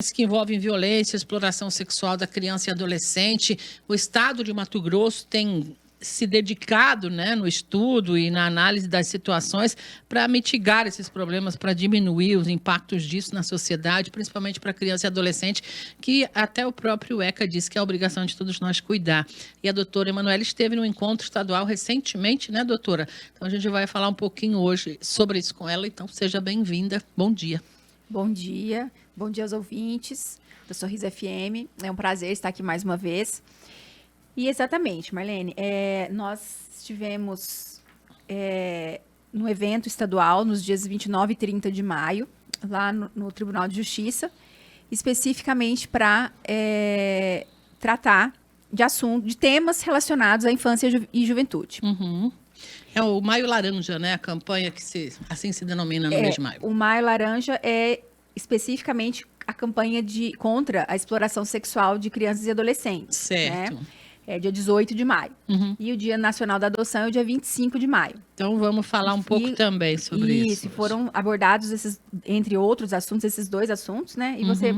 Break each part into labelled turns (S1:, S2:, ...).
S1: que envolvem violência, exploração sexual da criança e adolescente. O Estado de Mato Grosso tem se dedicado, né, no estudo e na análise das situações para mitigar esses problemas, para diminuir os impactos disso na sociedade, principalmente para criança e adolescente, que até o próprio ECA diz que é a obrigação de todos nós cuidar. E a doutora Emanuela esteve no encontro estadual recentemente, né, doutora? Então a gente vai falar um pouquinho hoje sobre isso com ela, então seja bem-vinda. Bom dia.
S2: Bom dia aos ouvintes do Sorriso FM. É um prazer estar aqui mais uma vez. E exatamente, Marlene, nós estivemos no evento estadual nos dias 29 e 30 de maio, lá no Tribunal de Justiça, especificamente para tratar de temas relacionados à infância e juventude.
S1: Uhum. É o Maio Laranja, né? A campanha que assim se denomina no mês de maio.
S2: O Maio Laranja é especificamente a campanha contra a exploração sexual de crianças e adolescentes.
S1: Certo.
S2: Né? É dia 18 de maio. Uhum. E o Dia Nacional da Adoção é o dia 25 de maio.
S1: Então, vamos falar um pouco também sobre isso.
S2: Isso, foram abordados, entre outros assuntos, esses dois assuntos, né? E você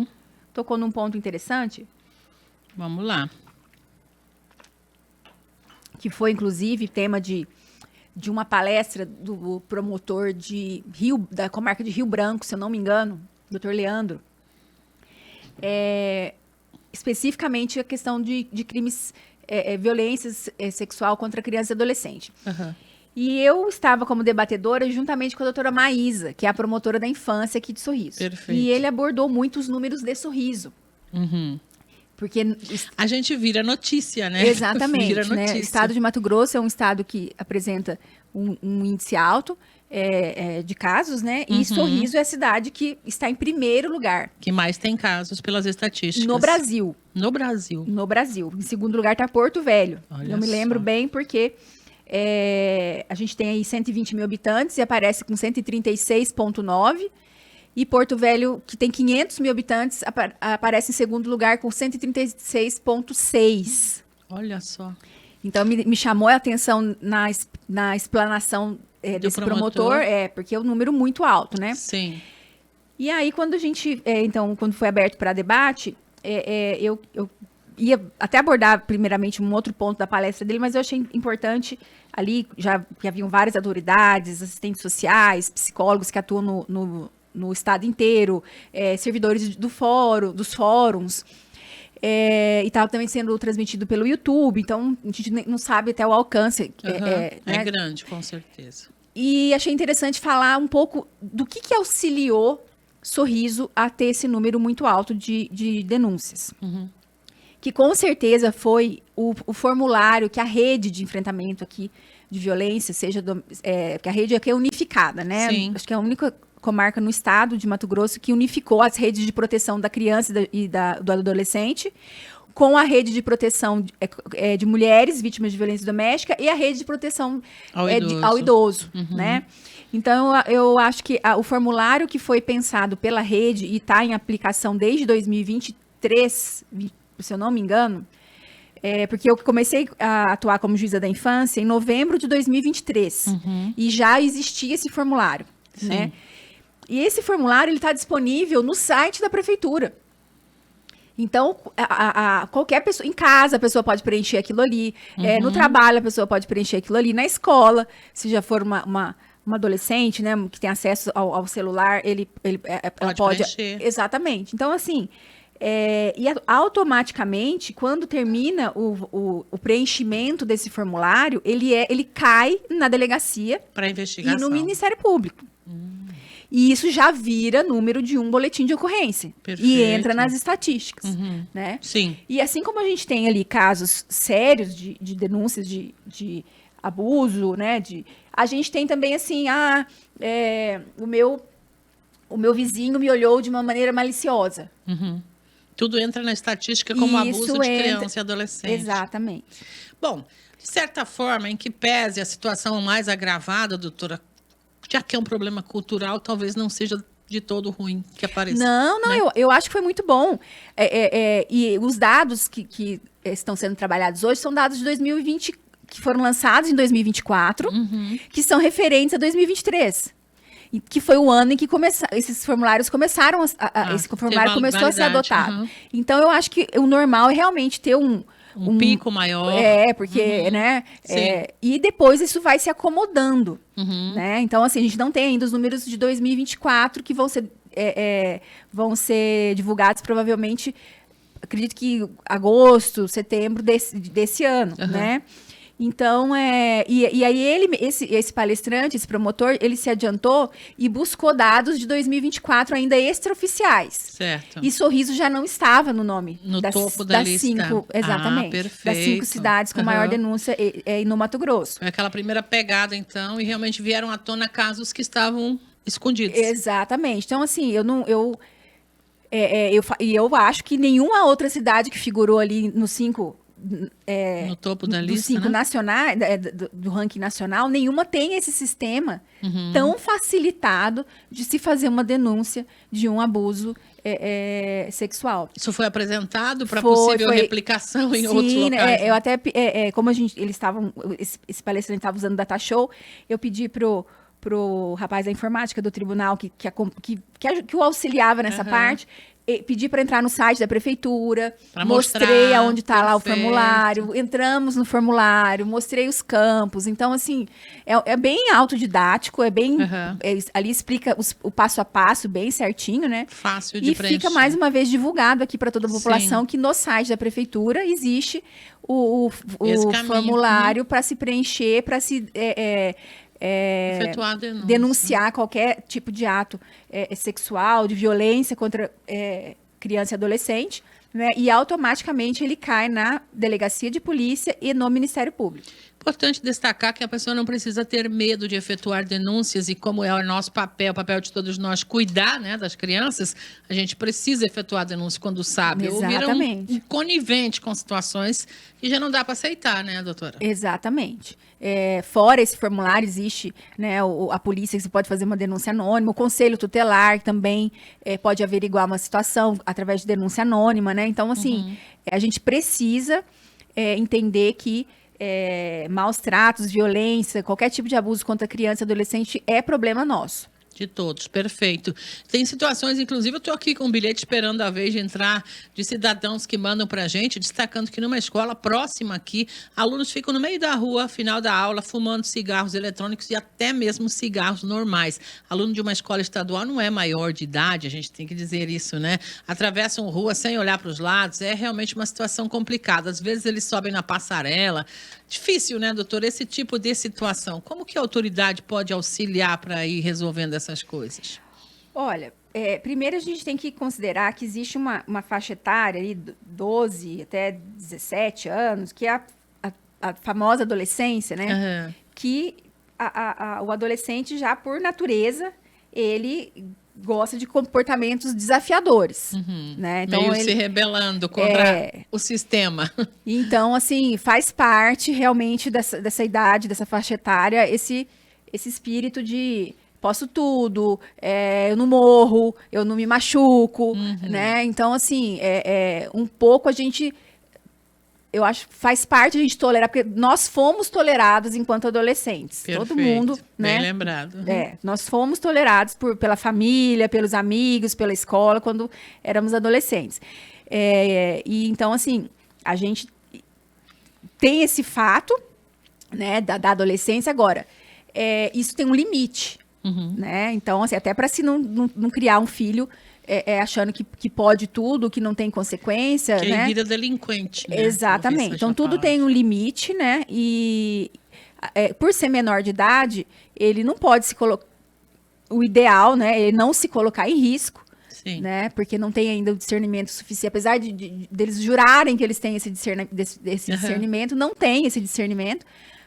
S2: tocou num ponto interessante.
S1: Vamos lá.
S2: Que foi, inclusive, tema de uma palestra do promotor da comarca de Rio Branco, se eu não me engano, Dr. Leandro. Especificamente a questão de crimes, violência sexual contra criança e adolescente.
S1: Uhum.
S2: E eu estava como debatedora juntamente com a doutora Maísa, que é a promotora da infância aqui de Sorriso.
S1: Perfeito.
S2: E ele abordou muito os números de Sorriso.
S1: Uhum.
S2: Porque
S1: a gente vira notícia, né?
S2: Exatamente.
S1: Vira notícia.
S2: Né? O estado de Mato Grosso é um estado que apresenta um índice alto de casos, né? E Sorriso é a cidade que está em primeiro lugar.
S1: Que mais tem casos pelas estatísticas.
S2: No Brasil.
S1: No Brasil.
S2: No Brasil. Em segundo lugar está Porto Velho.
S1: Olha
S2: Eu me lembro bem porque a gente tem aí 120 mil habitantes e aparece com 136,9. E Porto Velho, que tem 500 mil habitantes, aparece em segundo lugar com 136,6.
S1: Olha só.
S2: Então, me chamou a atenção na explanação desse promotor, porque é um número muito alto, né?
S1: Sim.
S2: E aí, quando a gente, quando foi aberto para debate, eu ia até abordar primeiramente um outro ponto da palestra dele, mas eu achei importante ali, já que haviam várias autoridades, assistentes sociais, psicólogos que atuam no estado inteiro, servidores dos fóruns, e estava também sendo transmitido pelo YouTube, então a gente não sabe até o alcance.
S1: É grande, com certeza.
S2: E achei interessante falar um pouco do que auxiliou Sorriso a ter esse número muito alto de denúncias.
S1: Uhum.
S2: Que com certeza foi o formulário que a rede de enfrentamento aqui de violência, que a rede aqui é unificada, né?
S1: Sim.
S2: Acho que é a única comarca no estado de Mato Grosso que unificou as redes de proteção da criança e do adolescente com a rede de proteção de mulheres vítimas de violência doméstica e a rede de proteção ao idoso, né? Então, eu acho que o formulário que foi pensado pela rede e está em aplicação desde 2023, se eu não me engano, porque eu comecei a atuar como juíza da infância em novembro de 2023 e já existia esse formulário, né? E esse formulário está disponível no site da prefeitura. Então, qualquer pessoa, em casa, a pessoa pode preencher aquilo ali, no trabalho, a pessoa pode preencher aquilo ali, na escola, se já for uma adolescente, né, que tem acesso ao celular, ela pode
S1: preencher.
S2: Exatamente. Então, assim, e automaticamente, quando termina o preenchimento desse formulário, ele cai na delegacia
S1: para investigação
S2: e no Ministério Público. E isso já vira número de um boletim de ocorrência.
S1: Perfeito.
S2: E entra nas estatísticas, né?
S1: Sim.
S2: E assim como a gente tem ali casos sérios de denúncias de abuso, né? A gente tem também assim, o meu vizinho me olhou de uma maneira maliciosa.
S1: Tudo entra na estatística como abuso de criança e adolescente.
S2: Exatamente.
S1: Bom, de certa forma, em que pese a situação mais agravada, doutora, já que é um problema cultural, talvez não seja de todo ruim que apareça.
S2: Não,
S1: né?
S2: eu acho que foi muito bom. E os dados que estão sendo trabalhados hoje são dados de 2020, que foram lançados em 2024, que são referentes a 2023. que foi o ano em que esses formulários começaram esse formulário começou a ser
S1: validade,
S2: adotado. Então, eu acho que o normal é realmente ter um
S1: pico maior.
S2: Porque, né? E depois isso vai se acomodando, né? Então, assim, a gente não tem ainda os números de 2024 que vão ser divulgados provavelmente, acredito que agosto, setembro desse ano, né? Então, e aí esse palestrante, esse promotor, ele se adiantou e buscou dados de 2024 ainda extraoficiais.
S1: Certo.
S2: E Sorriso já não estava no nome.
S1: No topo da lista.
S2: 5, exatamente.
S1: Perfeito.
S2: Das 5 cidades com maior denúncia no Mato Grosso.
S1: Foi aquela primeira pegada, então, e realmente vieram à tona casos que estavam escondidos.
S2: Exatamente. Então, assim, eu acho que nenhuma outra cidade que figurou ali no 5...
S1: no topo da lista,
S2: dos 5
S1: né?
S2: nacionais, do ranking nacional, nenhuma tem esse sistema tão facilitado de se fazer uma denúncia de um abuso sexual.
S1: Isso foi apresentado para possível replicação em outros locais?
S2: Eu até, como esse palestrante estava usando data show, eu pedi pro rapaz da informática do tribunal que o auxiliava nessa parte, pedi para entrar no site da prefeitura, mostrei aonde está lá o formulário, entramos no formulário, mostrei os campos. Então, assim, é bem autodidático, ali explica o passo a passo bem certinho, né?
S1: Fácil de preencher.
S2: E fica mais uma vez divulgado aqui para toda a população que no site da prefeitura existe o formulário para se preencher, para se
S1: efetuar a denúncia.
S2: Denunciar qualquer tipo de ato sexual, de violência contra criança e adolescente, né? E automaticamente ele cai na delegacia de polícia e no Ministério Público.
S1: Importante destacar que a pessoa não precisa ter medo de efetuar denúncias e como é o nosso papel, o papel de todos nós, cuidar, né, das crianças, a gente precisa efetuar denúncia quando sabe.
S2: Exatamente.
S1: Ou vira um conivente com situações que já não dá para aceitar, né, doutora?
S2: Exatamente. Fora esse formulário, existe, né, a polícia que você pode fazer uma denúncia anônima, o conselho tutelar também pode averiguar uma situação através de denúncia anônima, né? Então, assim, a gente precisa entender que maus tratos, violência, qualquer tipo de abuso contra criança e adolescente é problema nosso.
S1: De todos, perfeito. Tem situações, inclusive, eu estou aqui com um bilhete esperando a vez de entrar de cidadãos que mandam para a gente, destacando que numa escola próxima aqui, alunos ficam no meio da rua, final da aula, fumando cigarros eletrônicos e até mesmo cigarros normais. Aluno de uma escola estadual não é maior de idade, a gente tem que dizer isso, né? Atravessam rua sem olhar para os lados, é realmente uma situação complicada. Às vezes eles sobem na passarela. Difícil, né, doutor, esse tipo de situação. Como que a autoridade pode auxiliar para ir resolvendo essas coisas?
S2: Olha, primeiro a gente tem que considerar que existe uma faixa etária, aí, 12 até 17 anos, que é a famosa adolescência, né? Que o adolescente já, por natureza, ele gosta de comportamentos desafiadores, né? Então,
S1: meio se rebelando contra o sistema.
S2: Então, assim, faz parte realmente dessa idade, dessa faixa etária, esse espírito de posso tudo, eu não morro, eu não me machuco, né? Então, assim, um pouco a gente... Eu acho que faz parte a gente tolerar, porque nós fomos tolerados enquanto adolescentes.
S1: Perfeito.
S2: Todo mundo, né?
S1: Bem lembrado.
S2: Nós fomos tolerados pela família, pelos amigos, pela escola, quando éramos adolescentes. E então, assim, a gente tem esse fato, né, da adolescência. Agora, isso tem um limite, né? Então, assim, até para se não criar um filho... achando que pode tudo, que não tem consequência,
S1: que
S2: né?
S1: Que vira delinquente, né?
S2: Exatamente. Então, tudo tem um limite, né? E por ser menor de idade, ele não pode se colocar... O ideal, né? Ele não se colocar em risco,
S1: Sim.
S2: né? Porque não tem ainda o discernimento suficiente. Apesar deles jurarem que eles têm esse discernimento, não tem esse discernimento,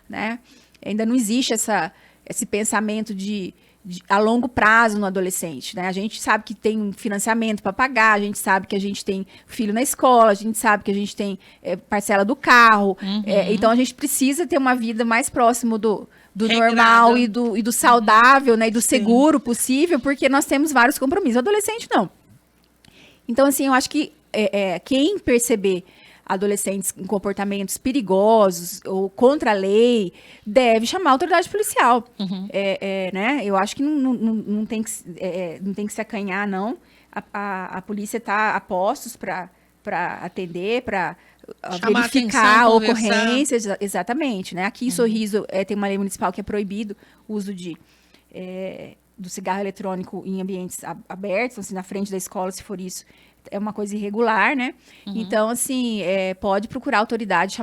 S2: né? Ainda não existe esse pensamento a longo prazo no adolescente, né? A gente sabe que tem um financiamento para pagar, a gente sabe que a gente tem filho na escola, a gente sabe que a gente tem parcela do carro. Então, a gente precisa ter uma vida mais próximo do normal e do saudável, né? E do seguro possível, porque nós temos vários compromissos. O adolescente, não. Então, assim, eu acho que quem perceber adolescentes em comportamentos perigosos ou contra a lei, deve chamar a autoridade policial. Né? Eu acho que não tem que se acanhar, não. A polícia está a postos para atender, para verificar
S1: atenção,
S2: ocorrências. Exatamente. Né? Aqui em Sorriso tem uma lei municipal que é proibido o uso do cigarro eletrônico em ambientes abertos, assim, na frente da escola, se for isso, é uma coisa irregular, né? Então, assim, pode procurar a autoridade,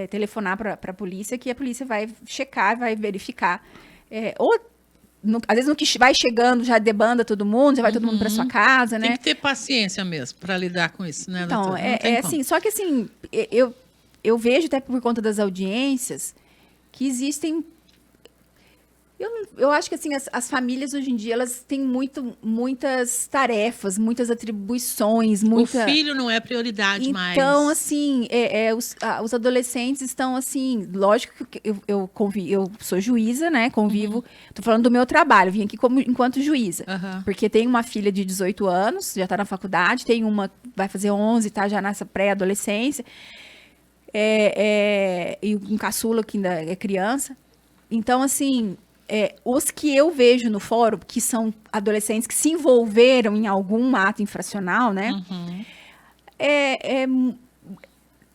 S2: telefonar para a polícia, que a polícia vai checar, vai verificar. Às vezes, no que vai chegando, já debanda todo mundo, já vai todo mundo para sua casa, né?
S1: Tem que ter paciência mesmo para lidar com isso, né,
S2: Então,
S1: doutora?
S2: assim, só que assim, eu vejo até por conta das audiências que existem. Eu acho que assim, as famílias hoje em dia, elas têm muitas tarefas, muitas atribuições,
S1: O filho não é prioridade mais.
S2: Então, assim, os adolescentes estão assim, lógico que eu sou juíza, né? Convivo, tô falando do meu trabalho, vim aqui enquanto juíza. Porque tem uma filha de 18 anos, já tá na faculdade, tem uma, vai fazer 11, tá já nessa pré-adolescência. E um caçula que ainda é criança. Então, assim, os que eu vejo no fórum, que são adolescentes que se envolveram em algum ato infracional, né?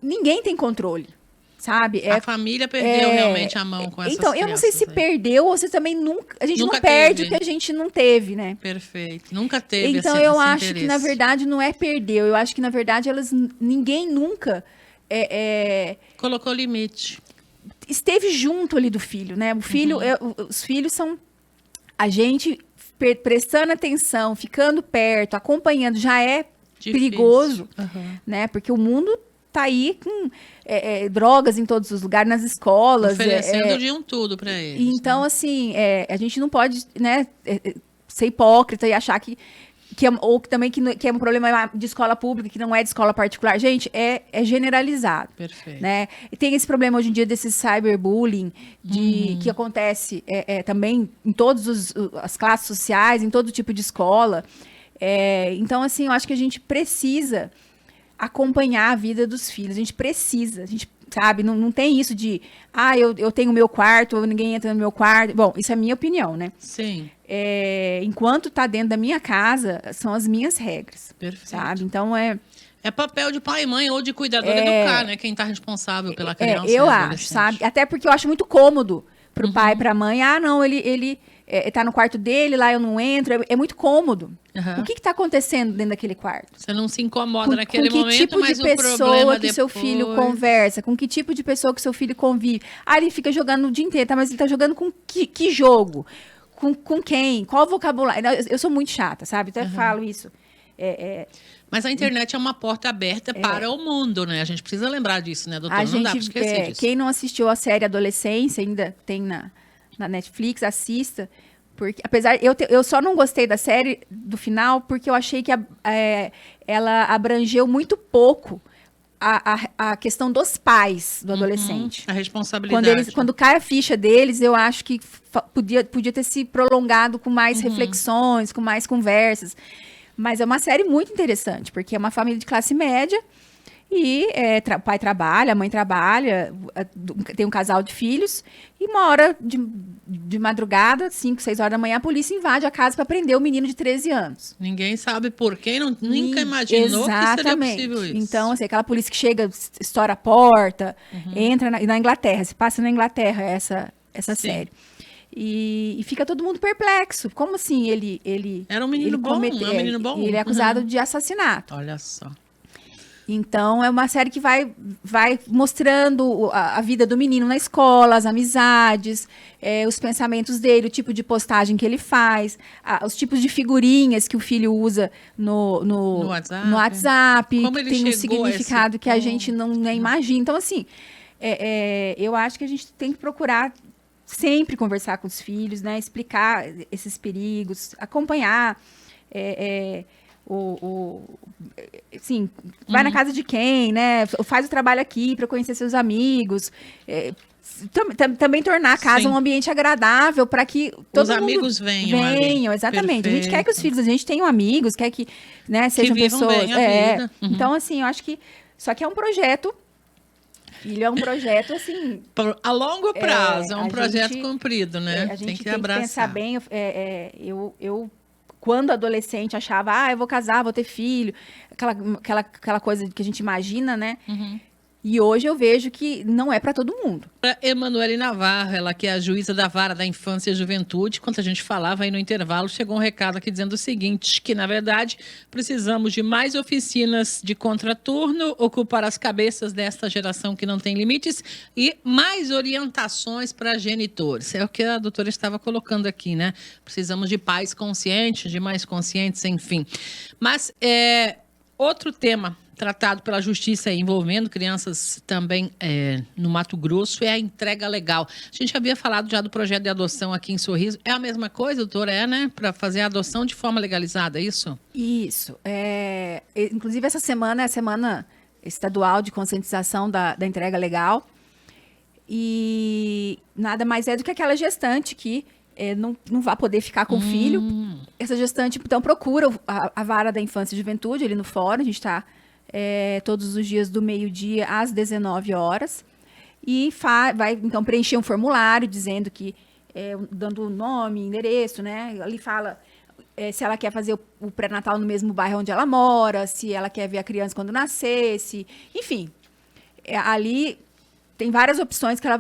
S2: Ninguém tem controle, sabe?
S1: A família perdeu realmente a mão com essas
S2: Então, eu não sei se perdeu ou se também nunca... A gente
S1: Nunca
S2: não perde
S1: teve.
S2: o que a gente não teve, né?
S1: Perfeito. Nunca teve
S2: Então,
S1: esse
S2: eu acho
S1: interesse.
S2: que, na verdade, não é perdeu. Eu acho que, na verdade, ninguém nunca...
S1: Colocou limite.
S2: esteve junto ali do filho, né? O filho, os filhos são a gente prestando atenção, ficando perto, acompanhando, já é
S1: Difícil.
S2: perigoso, né? Porque o mundo tá aí com drogas em todos os lugares, nas escolas.
S1: Oferecendo de um tudo para eles.
S2: Então,
S1: né?
S2: assim, a gente não pode, né, ser hipócrita e achar ou que também que é um problema de escola pública, que não é de escola particular. Gente, é generalizado.
S1: Perfeito.
S2: Né? E tem esse problema hoje em dia desse cyberbullying, que acontece também em todas as classes sociais, em todo tipo de escola. Então, assim, eu acho que a gente precisa acompanhar a vida dos filhos. A gente precisa, sabe? Não tem isso de, eu tenho o meu quarto, ninguém entra no meu quarto. Bom, isso é a minha opinião, né?
S1: Sim.
S2: Enquanto tá dentro da minha casa, são as minhas regras.
S1: Perfeito.
S2: Sabe? Então,
S1: É papel de pai e mãe ou de cuidador educar, né? Quem tá responsável pela criança.
S2: eu acho, sabe? Até porque eu acho muito cômodo pro pai e pra mãe. Não, ele tá no quarto dele, lá eu não entro. É muito cômodo. O que tá acontecendo dentro daquele quarto?
S1: Você não se incomoda naquele
S2: com que
S1: momento,
S2: tipo
S1: mas
S2: de
S1: o problema
S2: pessoa que
S1: depois...
S2: seu filho conversa? Com que tipo de pessoa que seu filho convive? Ele fica jogando o dia inteiro, tá? Mas ele tá jogando com que jogo? Com quem? Qual vocabulário? Eu sou muito chata, sabe? Até falo isso.
S1: Mas a internet é uma porta aberta para o mundo, né? A gente precisa lembrar disso, né, doutora? Não dá para esquecer disso.
S2: Quem não assistiu a série Adolescência, ainda tem na Netflix, assista. Porque, apesar, eu só não gostei da série do final, porque eu achei que ela abrangeu muito pouco a questão dos pais do adolescente.
S1: A responsabilidade.
S2: Quando cai a ficha deles, eu acho que podia ter se prolongado com mais reflexões, com mais conversas. Mas é uma série muito interessante, porque é uma família de classe média e o pai trabalha, a mãe trabalha, tem um casal de filhos, e uma hora de madrugada, 5, 6 horas da manhã, a polícia invade a casa para prender o menino de 13 anos.
S1: Ninguém sabe por quê, nunca imaginou que seria possível isso.
S2: Então, assim, aquela polícia que chega, estoura a porta, entra na Inglaterra, se passa na Inglaterra essa série. E fica todo mundo perplexo. Como assim ele
S1: era um menino bom, um menino bom.
S2: Ele é acusado de assassinato.
S1: Olha só.
S2: Então, é uma série que vai mostrando a vida do menino na escola, as amizades, os pensamentos dele, o tipo de postagem que ele faz, os tipos de figurinhas que o filho usa no WhatsApp.
S1: Como ele
S2: tem um
S1: chegou
S2: significado que a gente não nem imagina. Então, assim, eu acho que a gente tem que procurar sempre conversar com os filhos, né? Explicar esses perigos, acompanhar... assim, vai na casa de quem, né? Faz o trabalho aqui para conhecer seus amigos. Também tornar a casa um ambiente agradável para que todos os
S1: amigos venham,
S2: exatamente. Perfeito. A gente quer que os filhos da gente tenham amigos, quer que, né, sejam
S1: que vivam
S2: pessoas.
S1: Bem a vida.
S2: Então, assim, eu acho que Só que é um projeto, filho, é um projeto, assim...
S1: A longo prazo, é um
S2: a
S1: projeto
S2: gente-
S1: cumprido, né?
S2: a gente
S1: Tem que
S2: pensar
S1: abraçar.
S2: bem. Eu, quando adolescente, achava, eu vou casar, vou ter filho. Aquela coisa que a gente imagina, né? E hoje eu vejo que não é para todo mundo.
S1: Para Emanuele Navarro, ela que é a juíza da Vara da Infância e Juventude, enquanto a gente falava aí no intervalo, chegou um recado aqui dizendo o seguinte, que na verdade precisamos de mais oficinas de contraturno, ocupar as cabeças desta geração que não tem limites e mais orientações para genitores. É o que a doutora estava colocando aqui, né? Precisamos de pais conscientes, de mais conscientes, enfim. Mas outro tema tratado pela justiça envolvendo crianças também no Mato Grosso é a entrega legal. A gente havia falado já do projeto de adoção aqui em Sorriso. É a mesma coisa, doutora? Né? Para fazer a adoção de forma legalizada, é isso?
S2: Isso. Inclusive, essa semana é a semana estadual de conscientização da entrega legal. E nada mais é do que aquela gestante que não vai poder ficar com o filho. Essa gestante, então, procura a Vara da Infância e Juventude, ali no fórum. A gente está todos os dias do meio-dia às 19 horas. E vai, então, preencher um formulário dizendo que, dando o nome, endereço, né? Ali fala se ela quer fazer o pré-natal no mesmo bairro onde ela mora, se ela quer ver a criança quando nascesse, enfim. Ali tem várias opções que ela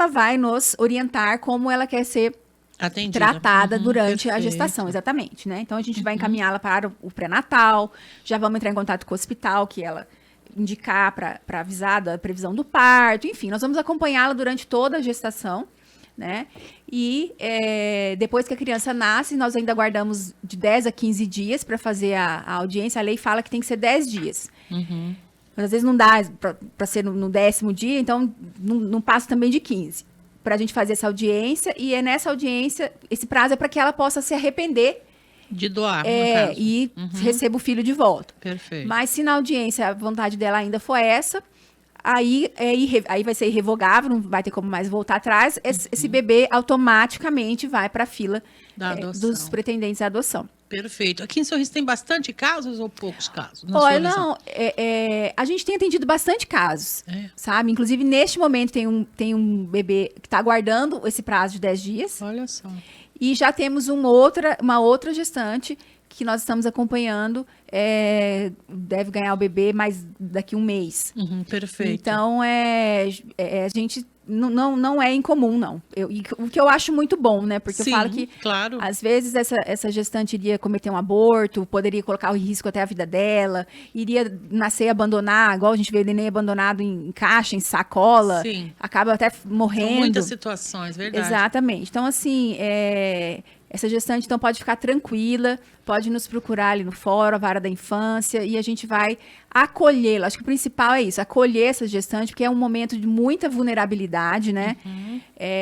S2: vai nos orientar como ela quer ser
S1: Atendida.
S2: tratada durante a
S1: Perfeito.
S2: gestação, exatamente, né? Então, a gente vai encaminhá-la para o pré-natal, já vamos entrar em contato com o hospital, que ela indicar para avisar da previsão do parto, enfim, nós vamos acompanhá-la durante toda a gestação, né? E depois que a criança nasce, nós ainda guardamos de 10 a 15 dias para fazer a audiência. A lei fala que tem que ser 10 dias. Mas às vezes não dá para ser no 10º dia, então não passa também de 15. Para a gente fazer essa audiência, e nessa audiência, esse prazo é para que ela possa se arrepender
S1: De doar, no caso.
S2: e receba o filho de volta.
S1: Perfeito.
S2: Mas se na audiência a vontade dela ainda for essa, aí vai ser irrevogável, não vai ter como mais voltar atrás, esse bebê automaticamente vai para a fila
S1: Da adoção.
S2: dos pretendentes à adoção.
S1: Perfeito. Aqui em Sorriso tem bastante casos ou poucos casos? Na
S2: Olha,
S1: sua visão?
S2: não, a gente tem atendido bastante casos,
S1: É.
S2: sabe? Inclusive, neste momento, tem um bebê que está aguardando esse prazo de 10 dias.
S1: Olha só.
S2: E já temos uma outra gestante que nós estamos acompanhando, deve ganhar o bebê, mas daqui um mês.
S1: Perfeito.
S2: Então, a gente não é incomum, não. O que eu acho muito bom, né? Porque
S1: Sim,
S2: eu falo que,
S1: claro.
S2: às vezes, essa gestante iria cometer um aborto, poderia colocar em risco até a vida dela, iria nascer e abandonar, igual a gente vê neném abandonado em caixa, em sacola,
S1: Sim.
S2: acaba até morrendo.
S1: São muitas situações, verdade.
S2: Exatamente. Então, assim, essa gestante, então, pode ficar tranquila, pode nos procurar ali no fórum, a Vara da Infância, e a gente vai acolhê-la. Acho que o principal é isso, acolher essa gestante, porque é um momento de muita vulnerabilidade, né?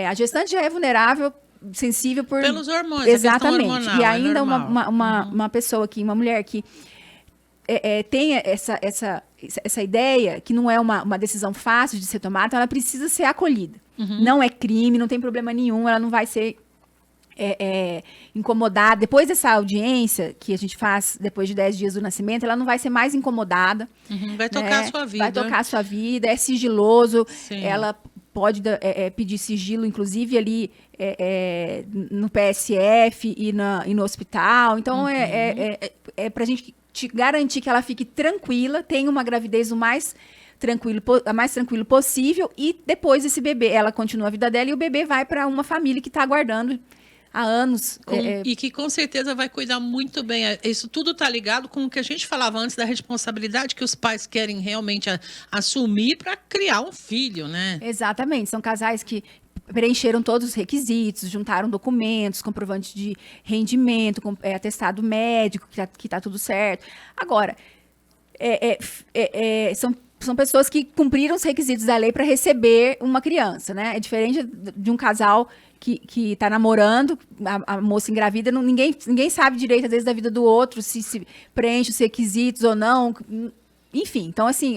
S2: A gestante já é vulnerável, sensível
S1: Pelos hormônios,
S2: Exatamente.
S1: a questão hormonal,
S2: E ainda
S1: normal.
S2: uma pessoa aqui, uma mulher que tem essa ideia, que não é uma decisão fácil de ser tomada, então ela precisa ser acolhida. Não é crime, não tem problema nenhum, ela não vai ser incomodada. Depois dessa audiência que a gente faz depois de 10 dias do nascimento, ela não vai ser mais incomodada.
S1: Vai tocar a sua vida.
S2: Vai tocar a sua vida, é sigiloso.
S1: Sim.
S2: Ela pode pedir sigilo, inclusive, ali no PSF e no hospital. Então, é para a gente te garantir que ela fique tranquila, tenha uma gravidez o mais tranquilo possível, e depois esse bebê, ela continua a vida dela e o bebê vai para uma família que está aguardando há anos.
S1: E que com certeza vai cuidar muito bem. Isso tudo está ligado com o que a gente falava antes da responsabilidade que os pais querem realmente assumir para criar um filho, né?
S2: Exatamente. São casais que preencheram todos os requisitos, juntaram documentos, comprovantes de rendimento, atestado médico, que tá tudo certo. Agora, são pessoas que cumpriram os requisitos da lei para receber uma criança, né? É diferente de um casal que está namorando, a moça engravida, ninguém sabe direito, às vezes, da vida do outro, se preenche os requisitos ou não. Enfim, então, assim,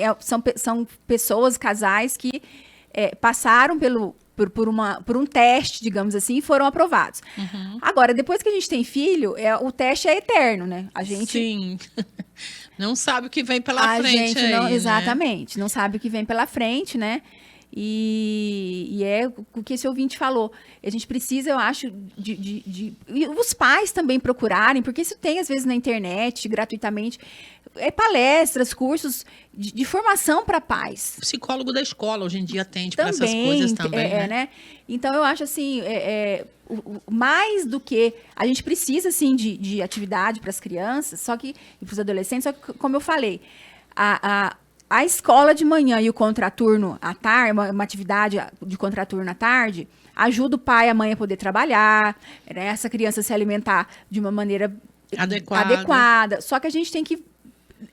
S2: são pessoas, casais que passaram por um teste, digamos assim, e foram aprovados. Agora, depois que a gente tem filho, o teste é eterno, né? A gente...
S1: Sim. Não sabe o que vem pela
S2: A
S1: frente
S2: gente
S1: aí,
S2: não,
S1: né?
S2: exatamente, não sabe o que vem pela frente, né? E é o que esse ouvinte falou. A gente precisa, eu acho, e os pais também procurarem, porque isso tem, às vezes, na internet, gratuitamente, palestras, cursos de formação para pais.
S1: Psicólogo da escola hoje em dia atende para essas
S2: Também,
S1: coisas também, né?
S2: né? Então, eu acho assim, mais do que a gente precisa, assim, de atividade para as crianças, só que, e para os adolescentes, só que, como eu falei, a escola de manhã e o contraturno à tarde, uma atividade de contraturno à tarde, ajuda o pai e a mãe a poder trabalhar, né? Essa criança se alimentar de uma maneira adequada. Só que a gente tem que...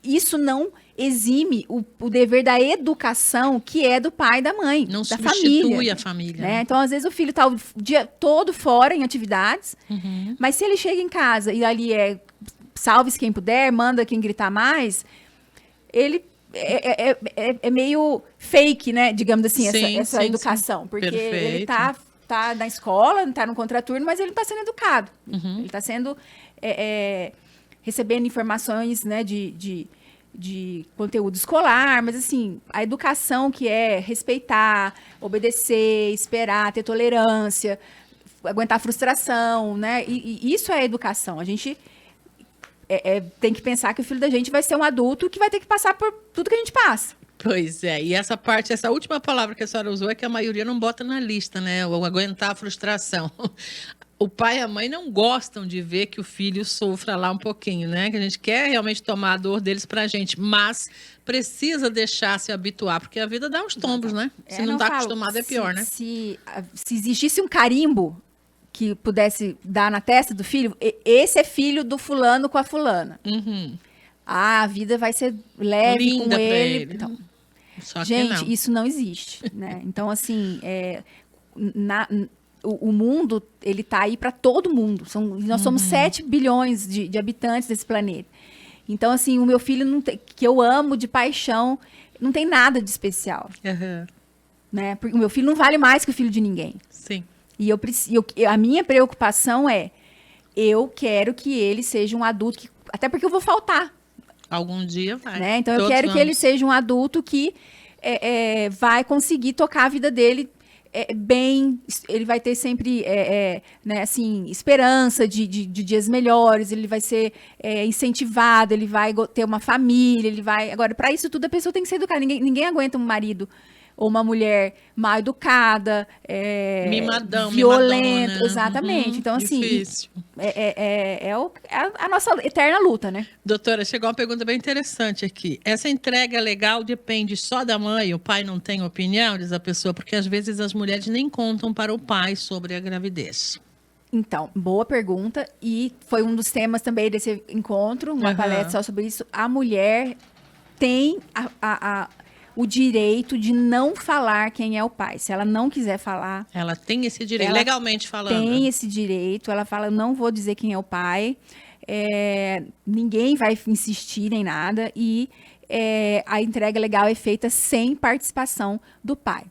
S2: Isso não exime o dever da educação, que é do pai e da mãe,
S1: Não
S2: da
S1: substitui
S2: família.
S1: a família.
S2: Né? Então, às vezes, o filho está o dia todo fora em atividades, mas se ele chega em casa e ali salve-se quem puder, manda quem gritar mais, ele é meio fake, né? Digamos assim,
S1: Sim,
S2: essa
S1: sim,
S2: educação.
S1: sim.
S2: Porque
S1: Perfeito.
S2: ele tá na escola, está no contraturno, mas ele não está sendo educado. Ele está sendo... recebendo informações, né, de conteúdo escolar, mas assim, a educação que é respeitar, obedecer, esperar, ter tolerância, aguentar frustração, né? E isso é educação. A gente tem que pensar que o filho da gente vai ser um adulto que vai ter que passar por tudo que a gente passa.
S1: Pois é, e essa última palavra que a senhora usou é que a maioria não bota na lista, né? O aguentar a frustração. O pai e a mãe não gostam de ver que o filho sofra lá um pouquinho, né? Que a gente quer realmente tomar a dor deles pra gente, mas precisa deixar se habituar, porque a vida dá uns tombos, né? Se não tá acostumado é pior, né?
S2: Se existisse um carimbo que pudesse dar na testa do filho, esse é filho do fulano com a fulana. A vida vai ser leve
S1: Linda
S2: com
S1: pra
S2: ele. Então,
S1: Só que
S2: gente,
S1: não.
S2: isso não existe, né? Então, assim, o mundo, ele tá aí para todo mundo. Nós somos 7 bilhões de habitantes desse planeta. Então, assim, o meu filho, que eu amo de paixão, não tem nada de especial. Né? Porque o meu filho não vale mais que o filho de ninguém.
S1: Sim.
S2: E a minha preocupação eu quero que ele seja um adulto, até porque eu vou faltar.
S1: Algum dia vai.
S2: Né? Então, eu quero que ele seja um adulto que vai conseguir tocar a vida dele bem, ele vai ter sempre né, assim, esperança de dias melhores, ele vai ser incentivado, ele vai ter uma família, ele vai... Agora, para isso tudo, a pessoa tem que ser educada. Ninguém aguenta um marido ou uma mulher mal educada,
S1: mimadão,
S2: violenta,
S1: mimadona.
S2: Exatamente. Então, assim,
S1: difícil.
S2: A nossa eterna luta, né?
S1: Doutora, chegou uma pergunta bem interessante aqui. Essa entrega legal depende só da mãe? O pai não tem opinião, diz a pessoa, porque às vezes as mulheres nem contam para o pai sobre a gravidez.
S2: Então, boa pergunta. E foi um dos temas também desse encontro, uma palestra só sobre isso. A mulher tem o direito de não falar quem é o pai. Se ela não quiser falar...
S1: Ela tem esse direito, legalmente falando.
S2: Tem esse direito. Ela fala, eu não vou dizer quem é o pai. Ninguém vai insistir nem nada. E a entrega legal é feita sem participação do pai,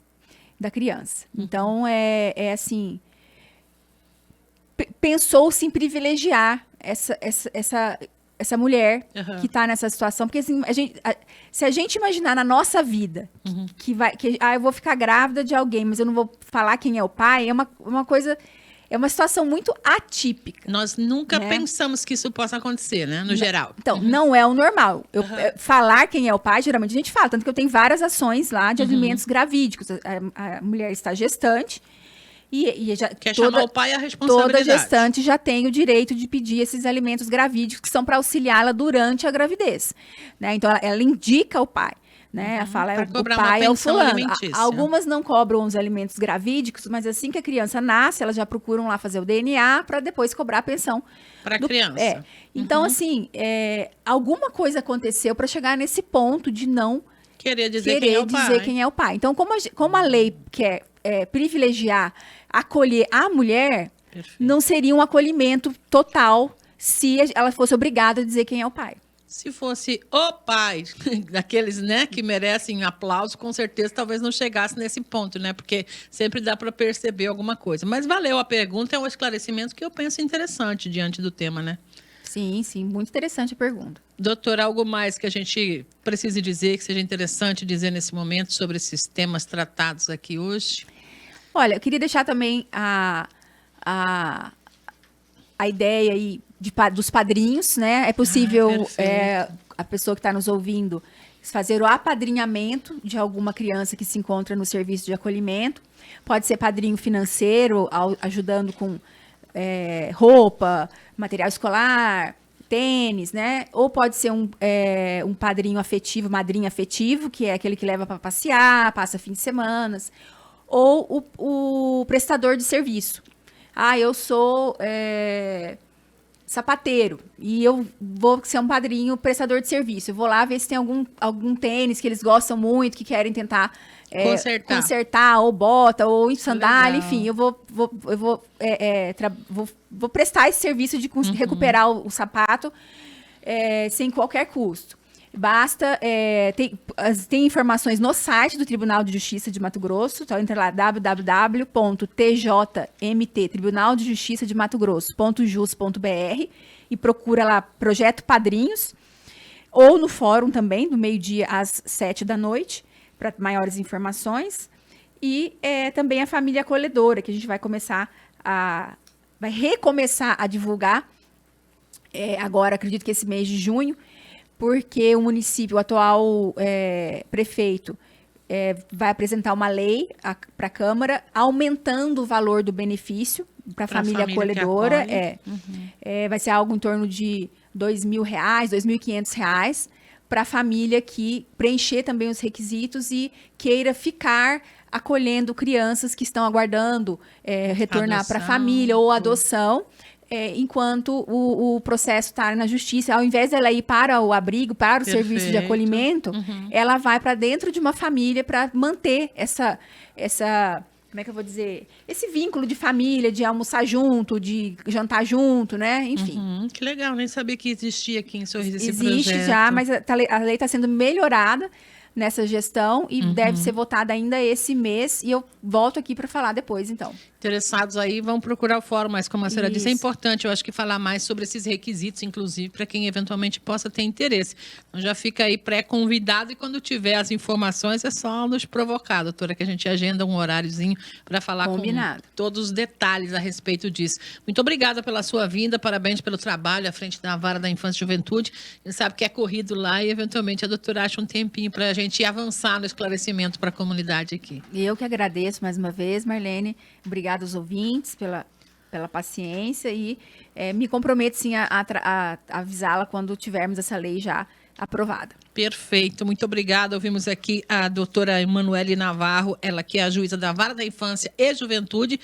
S2: da criança. Então, assim... Pensou-se em privilegiar essa mulher que está nessa situação. Porque assim, se a gente imaginar na nossa vida eu vou ficar grávida de alguém, mas eu não vou falar quem é o pai, é uma coisa... É uma situação muito atípica.
S1: Nós nunca pensamos que isso possa acontecer, né? No geral.
S2: Então, não é o normal. Falar quem é o pai, geralmente a gente fala. Tanto que eu tenho várias ações lá de alimentos gravídicos. A mulher está gestante. E
S1: quer chamar o pai a responsabilidade.
S2: Toda gestante já tem o direito de pedir esses alimentos gravídicos que são para auxiliá-la durante a gravidez. Né? Então, ela indica o pai. Né? Ela fala, o pai é o fulano. Algumas não cobram os alimentos gravídicos, mas assim que a criança nasce, elas já procuram lá fazer o DNA para depois cobrar a pensão.
S1: Para a criança.
S2: Então, assim, alguma coisa aconteceu para chegar nesse ponto de não
S1: querer dizer quem é o pai.
S2: Então, como a lei quer privilegiar, acolher a mulher, não seria um acolhimento total se ela fosse obrigada a dizer quem é o pai.
S1: Se fosse o pai, daqueles, né, que merecem aplauso, com certeza talvez não chegasse nesse ponto, né? Porque sempre dá para perceber alguma coisa. Mas valeu a pergunta, é um esclarecimento que eu penso interessante diante do tema, né?
S2: Sim, sim, muito interessante a pergunta.
S1: Doutor, algo mais que a gente precise dizer, que seja interessante dizer nesse momento sobre esses temas tratados aqui hoje?
S2: Olha, eu queria deixar também a ideia aí dos padrinhos, né? É possível
S1: perfeito.
S2: a pessoa que está nos ouvindo fazer o apadrinhamento de alguma criança que se encontra no serviço de acolhimento. Pode ser padrinho financeiro, ajudando com roupa, material escolar, tênis, né? Ou pode ser um padrinho afetivo, madrinha afetivo, que é aquele que leva para passear, passa fim de semana. Ou o prestador de serviço. Ah, eu sou sapateiro e eu vou ser um padrinho prestador de serviço. Eu vou lá ver se tem algum tênis que eles gostam muito, que querem tentar consertar, ou bota, ou sandália,
S1: Legal.
S2: enfim. Eu vou prestar esse serviço de recuperar o sapato sem qualquer custo. Basta, tem informações no site do Tribunal de Justiça de Mato Grosso, então entra lá, www.tjmt, Tribunal de Justiça de Mato Grosso.jus.br, e procura lá Projeto Padrinhos, ou no fórum também, do meio-dia às 7 da noite, para maiores informações, e também a família acolhedora, que a gente vai recomeçar a divulgar, agora, acredito que esse mês de junho, porque o município, o atual prefeito, vai apresentar uma lei para a Câmara, aumentando o valor do benefício para a família acolhedora. Vai ser algo em torno de R$2.000, R$2.500, para a família que preencher também os requisitos e queira ficar acolhendo crianças que estão aguardando retornar para a família ou adoção. Enquanto o processo está na justiça, ao invés dela ir para o abrigo, para o serviço de acolhimento, ela vai para dentro de uma família para manter essa, como é que eu vou dizer, esse vínculo de família, de almoçar junto, de jantar junto, né? Enfim.
S1: Que legal, nem sabia que existia aqui em Sorriso esse
S2: Existe
S1: projeto.
S2: já, mas a lei está sendo melhorada nessa gestão e deve ser votada ainda esse mês, e eu volto aqui para falar depois, então.
S1: Interessados aí vão procurar o fórum, mas como a senhora disse, é
S2: Isso.
S1: importante, eu acho que falar mais sobre esses requisitos, inclusive, para quem eventualmente possa ter interesse. Então já fica aí pré-convidado, e quando tiver as informações é só nos provocar, doutora, que a gente agenda um horáriozinho para falar
S2: Combinado.
S1: com todos os detalhes a respeito disso. Muito obrigada pela sua vinda, parabéns pelo trabalho à frente da Vara da Infância e Juventude. A gente sabe que é corrido lá e eventualmente a doutora acha um tempinho para a gente avançar no esclarecimento para a comunidade aqui.
S2: Eu que agradeço mais uma vez, Marlene. Obrigada aos ouvintes pela paciência e me comprometo, sim, a avisá-la quando tivermos essa lei já aprovada.
S1: Perfeito, muito obrigada. Ouvimos aqui a doutora Emanuele Navarro, ela que é a juíza da Vara da Infância e Juventude.